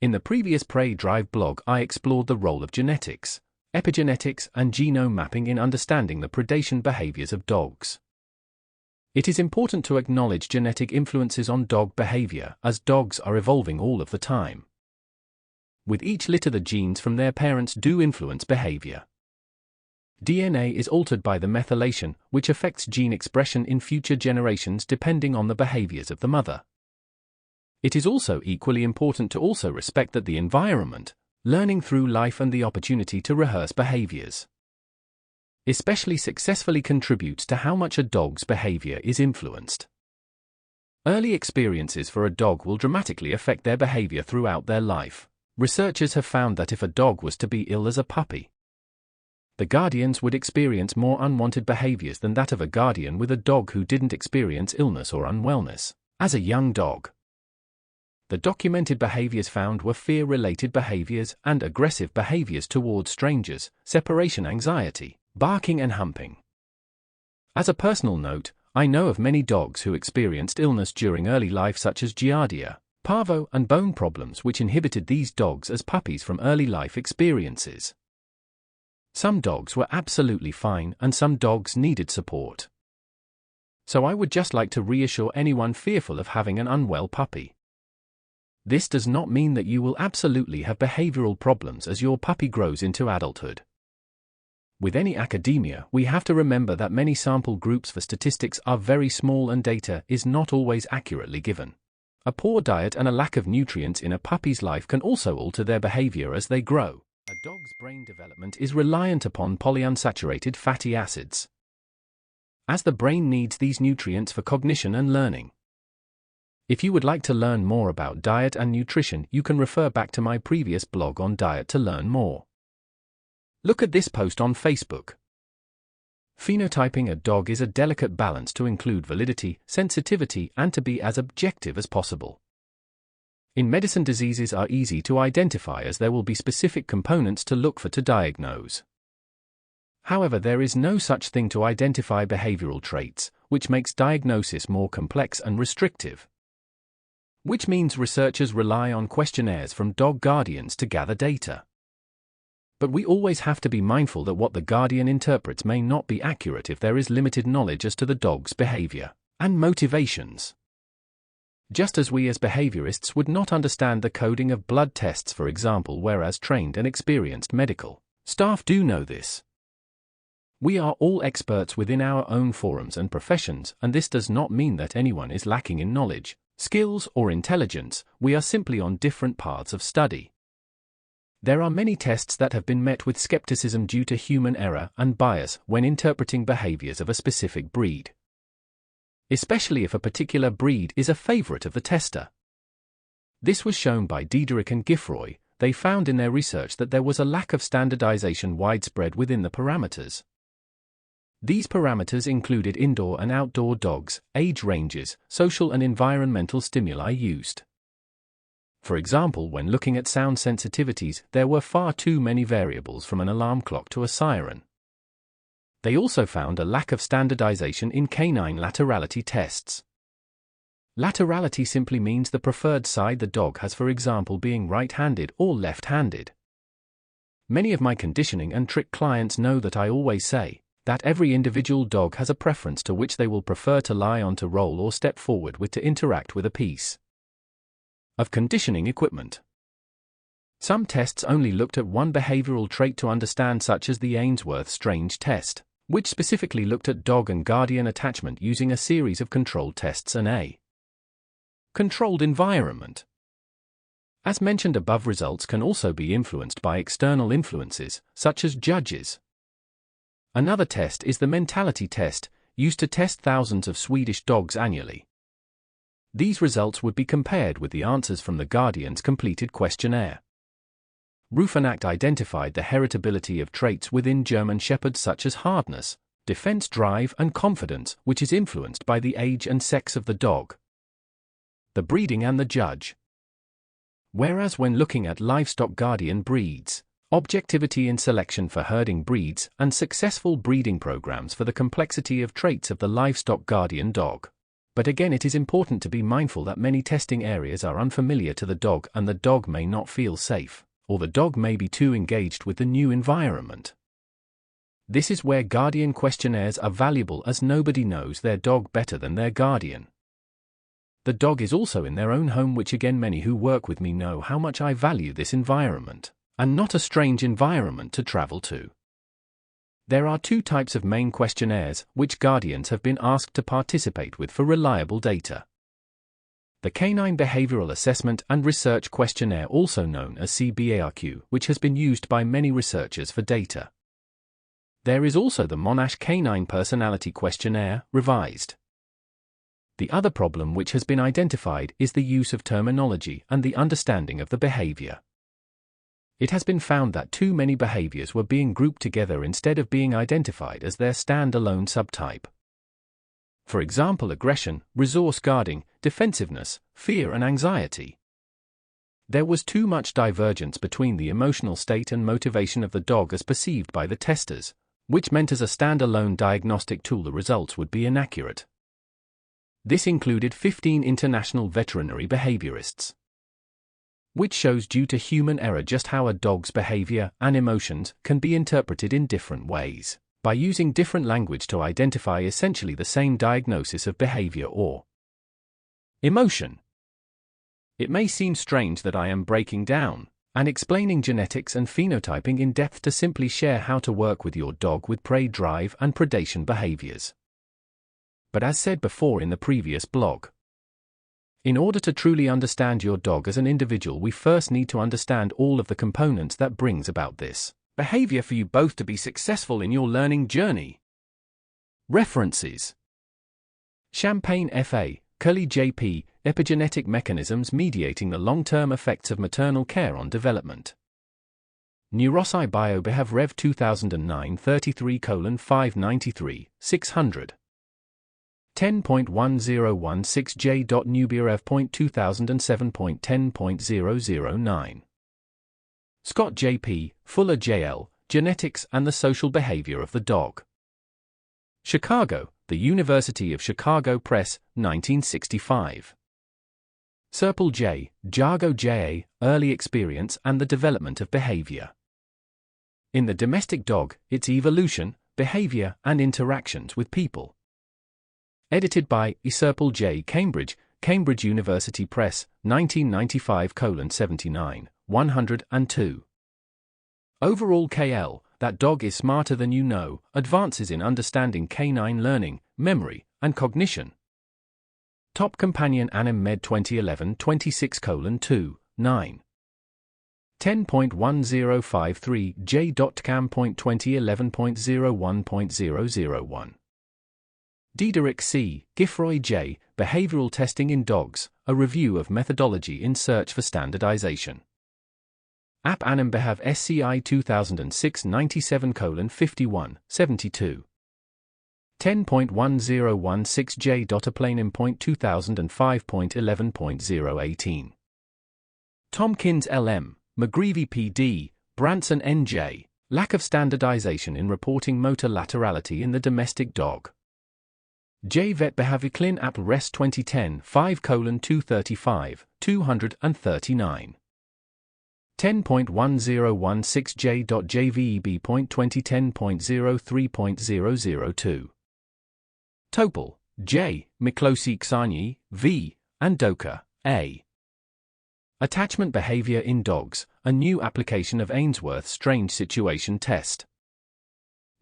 In the previous Prey Drive blog, I explored the role of genetics, epigenetics, and genome mapping in understanding the predation behaviors of dogs. It is important to acknowledge genetic influences on dog behavior, as dogs are evolving all of the time. With each litter, the genes from their parents do influence behavior. DNA is altered by the methylation, which affects gene expression in future generations depending on the behaviors of the mother. It is also equally important to also respect that the environment, learning through life, and the opportunity to rehearse behaviors especially successfully contributes to how much a dog's behavior is influenced. Early experiences for a dog will dramatically affect their behavior throughout their life. Researchers have found that if a dog was to be ill as a puppy, the guardians would experience more unwanted behaviors than that of a guardian with a dog who didn't experience illness or unwellness as a young dog. The documented behaviors found were fear-related behaviors and aggressive behaviors towards strangers, separation anxiety, barking and humping. As a personal note, I know of many dogs who experienced illness during early life such as giardia, parvo, and bone problems which inhibited these dogs as puppies from early life experiences. Some dogs were absolutely fine and some dogs needed support. So I would just like to reassure anyone fearful of having an unwell puppy. This does not mean that you will absolutely have behavioral problems as your puppy grows into adulthood. With any academia, we have to remember that many sample groups for statistics are very small and data is not always accurately given. A poor diet and a lack of nutrients in a puppy's life can also alter their behavior as they grow. A dog's brain development is reliant upon polyunsaturated fatty acids, as the brain needs these nutrients for cognition and learning. If you would like to learn more about diet and nutrition, you can refer back to my previous blog on diet to learn more. Look at this post on Facebook. Phenotyping a dog is a delicate balance to include validity, sensitivity, and to be as objective as possible. In medicine, diseases are easy to identify as there will be specific components to look for to diagnose. However, there is no such thing to identify behavioral traits, which makes diagnosis more complex and restrictive. Which means researchers rely on questionnaires from dog guardians to gather data. But we always have to be mindful that what the guardian interprets may not be accurate if there is limited knowledge as to the dog's behavior and motivations. Just as we as behaviorists would not understand the coding of blood tests, for example, whereas trained and experienced medical staff do know this. We are all experts within our own forums and professions, and this does not mean that anyone is lacking in knowledge, skills, or intelligence. We are simply on different paths of study. There are many tests that have been met with skepticism due to human error and bias when interpreting behaviors of a specific breed, especially if a particular breed is a favorite of the tester. This was shown by Diederich and Giffroy. They found in their research that there was a lack of standardization widespread within the parameters. These parameters included indoor and outdoor dogs, age ranges, social and environmental stimuli used. For example, when looking at sound sensitivities, there were far too many variables from an alarm clock to a siren. They also found a lack of standardization in canine laterality tests. Laterality simply means the preferred side the dog has, for example, being right-handed or left-handed. Many of my conditioning and trick clients know that I always say that every individual dog has a preference to which they will prefer to lie on, to roll, or step forward with to interact with a piece of conditioning equipment. Some tests only looked at one behavioral trait to understand, such as the Ainsworth-Strange test, which specifically looked at dog and guardian attachment using a series of controlled tests and a controlled environment. As mentioned above, results can also be influenced by external influences, such as judges. Another test is the mentality test, used to test thousands of Swedish dogs annually. These results would be compared with the answers from the guardian's completed questionnaire. Ruffinact identified the heritability of traits within German Shepherds such as hardness, defense drive, and confidence, which is influenced by the age and sex of the dog, the breeding, and the judge. Whereas when looking at livestock guardian breeds, objectivity in selection for herding breeds, and successful breeding programs for the complexity of traits of the livestock guardian dog, But again, it is important to be mindful that many testing areas are unfamiliar to the dog and the dog may not feel safe, or the dog may be too engaged with the new environment. This is where guardian questionnaires are valuable, as nobody knows their dog better than their guardian. The dog is also in their own home, which again many who work with me know how much I value this environment, and not a strange environment to travel to. There are two types of main questionnaires which guardians have been asked to participate with for reliable data. The Canine Behavioral Assessment and Research Questionnaire, also known as CBARQ, which has been used by many researchers for data. There is also the Monash Canine Personality Questionnaire, revised. The other problem which has been identified is the use of terminology and the understanding of the behavior. It has been found that too many behaviors were being grouped together instead of being identified as their stand-alone subtype. For example, aggression, resource guarding, defensiveness, fear and anxiety. There was too much divergence between the emotional state and motivation of the dog as perceived by the testers, which meant as a stand-alone diagnostic tool the results would be inaccurate. This included 15 international veterinary behaviorists, which shows due to human error just how a dog's behavior and emotions can be interpreted in different ways, by using different language to identify essentially the same diagnosis of behavior or emotion. It may seem strange that I am breaking down and explaining genetics and phenotyping in depth to simply share how to work with your dog with prey drive and predation behaviors. But as said before in the previous blog, in order to truly understand your dog as an individual, we first need to understand all of the components that brings about this behavior for you both to be successful in your learning journey. References: Champagne F.A., Curley J.P., Epigenetic Mechanisms Mediating the Long-Term Effects of Maternal Care on Development. Neurosci BioBehav Rev 2009 33:593, 600. 10.1016J.Nubirev.2007.10.009. Scott J.P., Fuller J.L., Genetics and the Social Behavior of the Dog. Chicago, The University of Chicago Press, 1965. Serpell J., Jago J.A., Early Experience and the Development of Behavior. In the Domestic Dog, Its Evolution, Behavior and Interactions with People. Edited by Serpell J. Cambridge, Cambridge University Press, 1995:79, 102. Overall KL, That Dog is Smarter Than You Know, Advances in Understanding Canine Learning, Memory, and Cognition. Top Companion Anim Med 2011 26:2, 9. 10.1053 J.Cam.2011.01.001. Diederich C., Giffroy J., Behavioral Testing in Dogs, A Review of Methodology in Search for Standardization. App Anim Behav SCI 2006 97:51, 72. 10.1016 J.Aplanim.2005.11.018. Tompkins L.M., McGreevy P.D., Branson N.J., Lack of Standardization in Reporting Motor Laterality in the Domestic Dog. J. Vet Behaviclin App Res 2010 5:235, 239. 10.1016 J.JVEB.2010.03.002. Topol, J., Miklosi Ksani, V., and Doka, A. Attachment Behavior in Dogs, a New Application of Ainsworth's Strange Situation Test.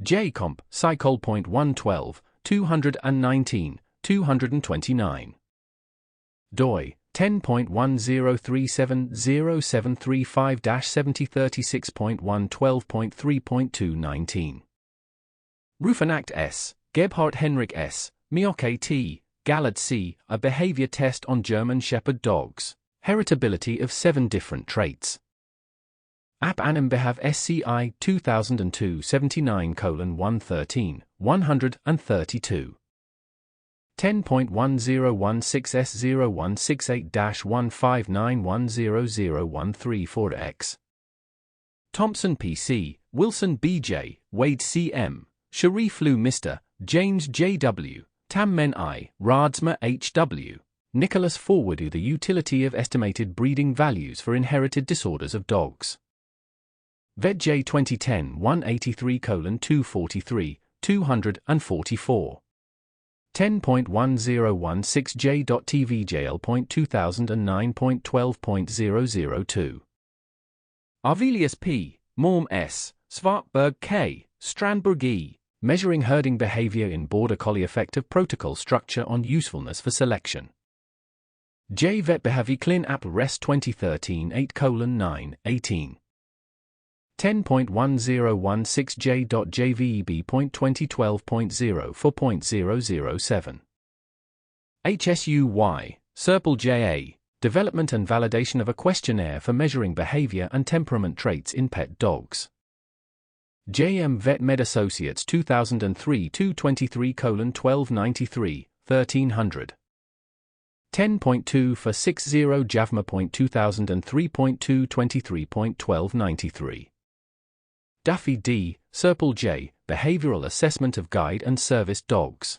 J. Comp. Psychol.112, 219, 229. doi 10.10370735-7036.112.3.219. Rufenacht S., Gebhardt Henrik S., Mioch T., Gallard C., A Behavior Test on German Shepherd Dogs, Heritability of 7 Different Traits. App Anim Behav SCI 2002 79:113, 132. 10.1016S0168-159100134X. Thompson P.C., Wilson B.J., Wade C.M., Sharif Lou Mr., James J.W., Tammen I, Raadsma H.W. Nicholas Forward. The utility of estimated breeding values for inherited disorders of dogs. VetJ 2010-183:243, 244. 10.1016J.tvjl.2009.12.002. Arvelius P., Morm S., Svartberg K., Strandberg E. Measuring herding behavior in Border Collie Effective Protocol Structure on Usefulness for Selection. J. Vetbehavi Clin App Res 2013 8:9, 18. 10.1016J.jveb.2012.04.007. HSUY, Serpil J.A., Development and Validation of a Questionnaire for Measuring Behavior and Temperament Traits in Pet Dogs. J.M. Vet Med Associates 2003 223:1293, 1300. 10.2 for 60 JAVMA.2003.223.1293. Duffy D., Serpil J., Behavioral Assessment of Guide and Service Dogs.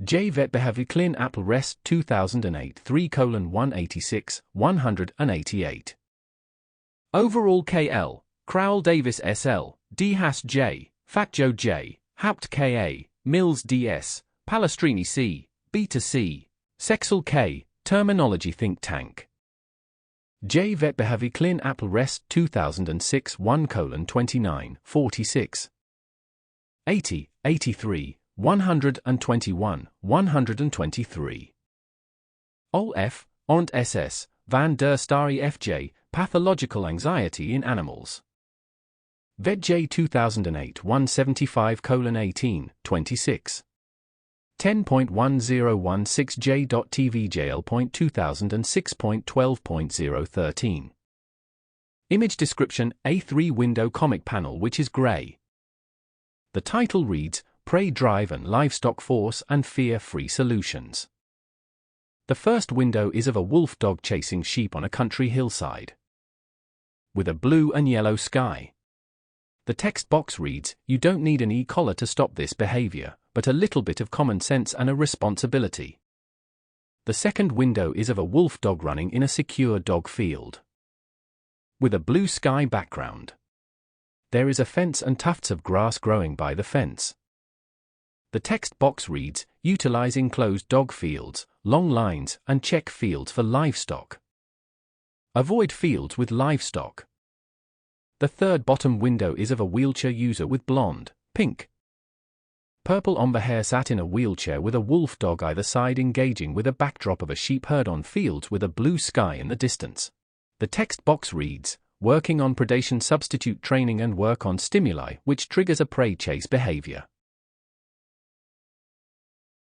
J. Vetbehavi Clin App Res 2008 3:186, 188. Overall KL, Crowell Davis SL, D. Haas J., Fatjo J., Haupt K.A., Mills D.S., Palestrini C., Beta C., Sexel K., Terminology Think Tank. J. Vetbehavi Clin App Res 2006 1:29, 46. 80, 83, 121, 123. Ol F., Ont SS, Van der Stary F.J., Pathological Anxiety in Animals. VetJ 2008 175:18, 26. 10.1016J.tvjl.2006.12.013. Image description: A3 window comic panel which is gray. The title reads, Prey Drive and Livestock Force and Fear-Free Solutions. The first window is of a wolf dog chasing sheep on a country hillside with a blue and yellow sky. The text box reads, you don't need an e-collar to stop this behavior, but a little bit of common sense and a responsibility. The second window is of a wolf dog running in a secure dog field with a blue sky background. There is a fence and tufts of grass growing by the fence. The text box reads, utilize enclosed dog fields, long lines, and check fields for livestock. Avoid fields with livestock. The third bottom window is of a wheelchair user with blonde, pink, purple ombre hair sat in a wheelchair with a wolf dog either side engaging with a backdrop of a sheep herd on fields with a blue sky in the distance. The text box reads, working on predation substitute training and work on stimuli which triggers a prey chase behavior.